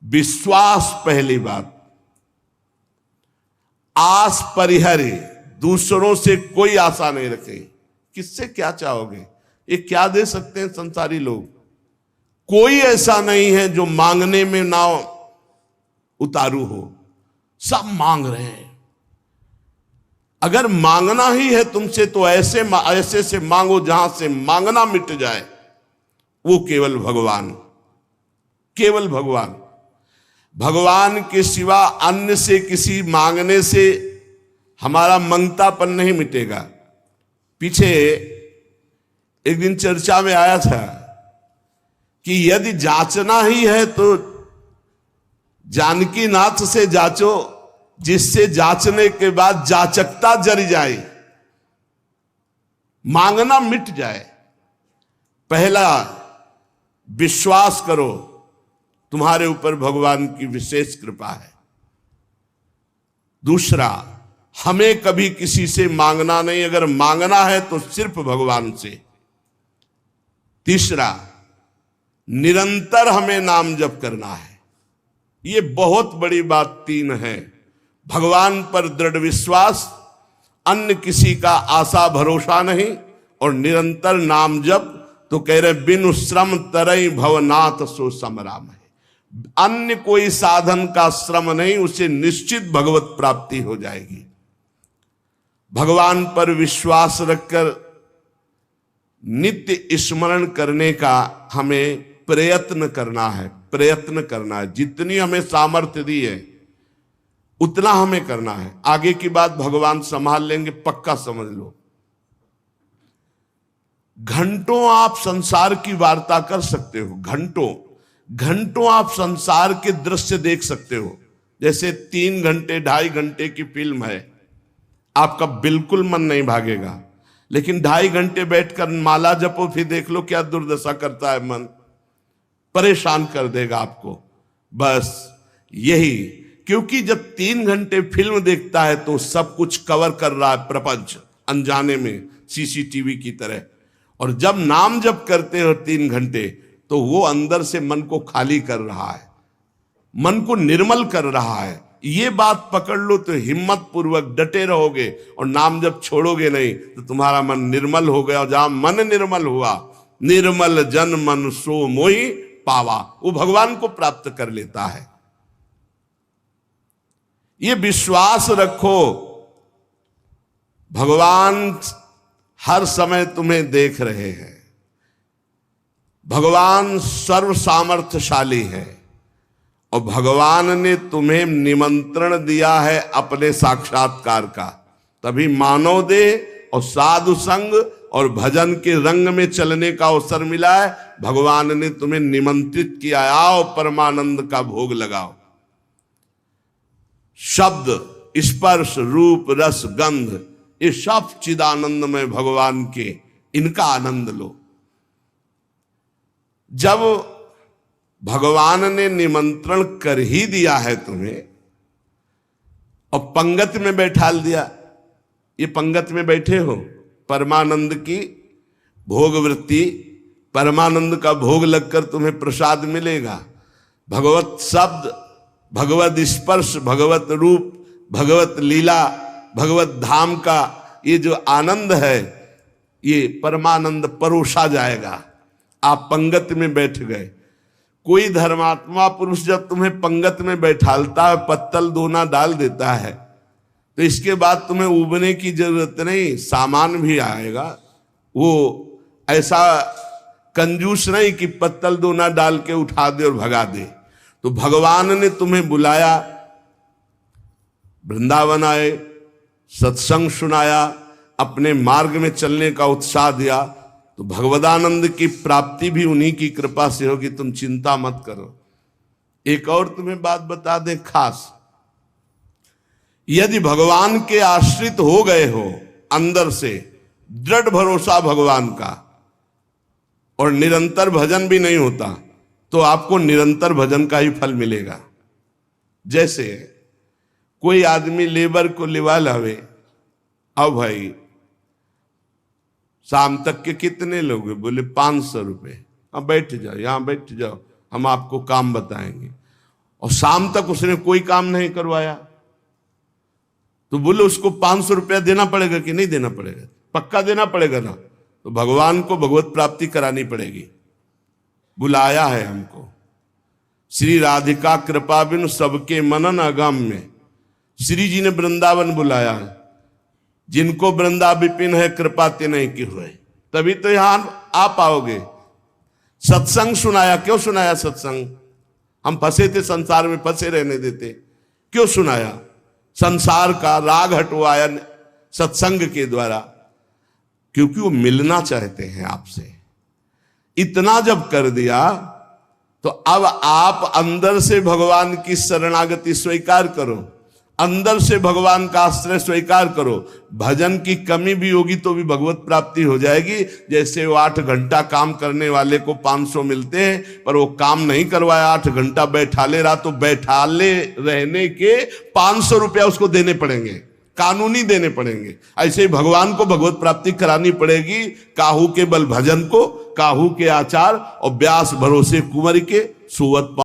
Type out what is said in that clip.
विश्वास पहली बात। आस परिहरे, दूसरों से कोई आशा नहीं रखे। किससे क्या चाहोगे? ये क्या दे सकते हैं संसारी लोग? कोई ऐसा नहीं है जो मांगने में ना उतारू हो, सब मांग रहे हैं। अगर मांगना ही है तुमसे तो ऐसे से मांगो जहां से मांगना मिट जाए, वो केवल भगवान, केवल भगवान। भगवान के सिवा अन्य से किसी मांगने से हमारा मंगतापन नहीं मिटेगा। पीछे एक दिन चर्चा में आया था कि यदि जांचना ही है तो जानकी नाथ से जांचो, जिससे जांचने के बाद जाचकता जरी जाए, मांगना मिट जाए। पहला विश्वास करो तुम्हारे ऊपर भगवान की विशेष कृपा है। दूसरा, हमें कभी किसी से मांगना नहीं, अगर मांगना है तो सिर्फ भगवान से। तीसरा, निरंतर हमें नाम जप करना है। ये बहुत बड़ी बात तीन है। भगवान पर दृढ़ विश्वास, अन्य किसी का आशा भरोसा नहीं, और निरंतर नाम जप। तो कह रहे बिनु श्रम तरई भवनाथ सो समराम है। अन्य कोई साधन का श्रम नहीं, उसे निश्चित भगवत प्राप्ति हो जाएगी। भगवान पर विश्वास रखकर नित्य स्मरण करने का हमें प्रयत्न करना है, प्रयत्न करना है। जितनी हमें सामर्थ्य दी है उतना हमें करना है। आगे की बात भगवान संभाल लेंगे, पक्का समझ लो। घंटों आप संसार की वार्ता कर सकते हो, घंटों घंटों आप संसार के दृश्य देख सकते हो। जैसे 3 घंटे 2.5 घंटे की फिल्म है, आपका बिल्कुल मन नहीं भागेगा। लेकिन 2.5 घंटे बैठकर माला जपो, फिर देख लो क्या दुर्दशा करता है मन, परेशान कर देगा आपको। बस यही, क्योंकि जब 3 घंटे फिल्म देखता है तो सब कुछ कवर कर रहा है प्रपंच, अनजाने में सीसीटीवी की तरह। और जब नाम जप करते हो 3 घंटे, तो वो अंदर से मन को खाली कर रहा है, मन को निर्मल कर रहा है। ये बात पकड़ लो तो हिम्मत पूर्वक डटे रहोगे, और नाम जब छोड़ोगे नहीं तो तुम्हारा मन निर्मल हो गया। और जहां मन निर्मल हुआ, निर्मल जन मन सो मोहि पावा, वो भगवान को प्राप्त कर लेता है। ये विश्वास रखो, भगवान हर समय तुम्हें देख रहे हैं। भगवान सर्व सामर्थ्यशाली है, और भगवान ने तुम्हें निमंत्रण दिया है अपने साक्षात्कार का। तभी मानव देह और साधु संग और भजन के रंग में चलने का अवसर मिला है। भगवान ने तुम्हें निमंत्रित किया, आओ परमानंद का भोग लगाओ। शब्द, स्पर्श, रूप, रस, गंध, ये सब चिदानंद में भगवान के, इनका आनंद लो। जब भगवान ने निमंत्रण कर ही दिया है तुम्हें और पंगत में बैठाल दिया, ये पंगत में बैठे हो, परमानंद की भोग वृत्ति, परमानंद का भोग लगकर तुम्हें प्रसाद मिलेगा। भगवत शब्द, भगवत स्पर्श, भगवत रूप, भगवत लीला, भगवत धाम का ये जो आनंद है, ये परमानंद परोसा जाएगा। आप पंगत में बैठ गए। कोई धर्मात्मा पुरुष जब तुम्हें पंगत में बैठालता है, पत्तल दोना डाल देता है, तो इसके बाद तुम्हें उबने की जरूरत नहीं, सामान भी आएगा। वो ऐसा कंजूस नहीं कि पत्तल दोना डाल के उठा दे और भगा दे। तो भगवान ने तुम्हें बुलाया, वृंदावन आए, सत्संग सुनाया, अपने मार्ग में चलने का उत्साह दिया, तो भगवदानंद की प्राप्ति भी उन्हीं की कृपा से होगी। तुम चिंता मत करो। एक और तुम्हें बात बता दें खास, यदि भगवान के आश्रित हो गए हो, अंदर से दृढ़ भरोसा भगवान का, और निरंतर भजन भी नहीं होता, तो आपको निरंतर भजन का ही फल मिलेगा। जैसे कोई आदमी लेबर को लिवा लावे, अब भाई शाम तक के कितने लोग हैं? बोले 500 रुपये। अब बैठ जाओ, यहां बैठ जाओ, हम आपको काम बताएंगे। और शाम तक उसने कोई काम नहीं करवाया, तो बोले उसको 500 रुपया देना पड़ेगा कि नहीं देना पड़ेगा? पक्का देना पड़ेगा ना। तो भगवान को भगवत प्राप्ति करानी पड़ेगी। बुलाया है हमको, श्री राधिका कृपा बिनु सबके मनन अगम में। श्री जी ने वृंदावन बुलाया है, जिनको वृंदा विपिन है कृपा ते नहीं की हुए, तभी तो यहां आ पाओगे। सत्संग सुनाया, क्यों सुनाया सत्संग? हम फंसे थे संसार में, फंसे रहने देते, क्यों सुनाया? संसार का राग हटवाया सत्संग के द्वारा, क्योंकि वो मिलना चाहते हैं आपसे। इतना जब कर दिया तो अब आप अंदर से भगवान की शरणागति स्वीकार करो, अंदर से भगवान का आश्रय स्वीकार करो। भजन की कमी भी होगी तो भी भगवत प्राप्ति हो जाएगी। जैसे वो 8 घंटा काम करने वाले को 500 मिलते हैं, पर वो काम नहीं करवाया, 8 घंटा बैठाले रहा, तो बैठाले रहने के 500 रुपया उसको देने पड़ेंगे, कानूनी देने पड़ेंगे। ऐसे ही भगवान को भगवत प्राप्ति करानी पड़ेगी। काहू के बल भजन को, काहू के आचार और व्यास भरोसे कुंवर के सुवत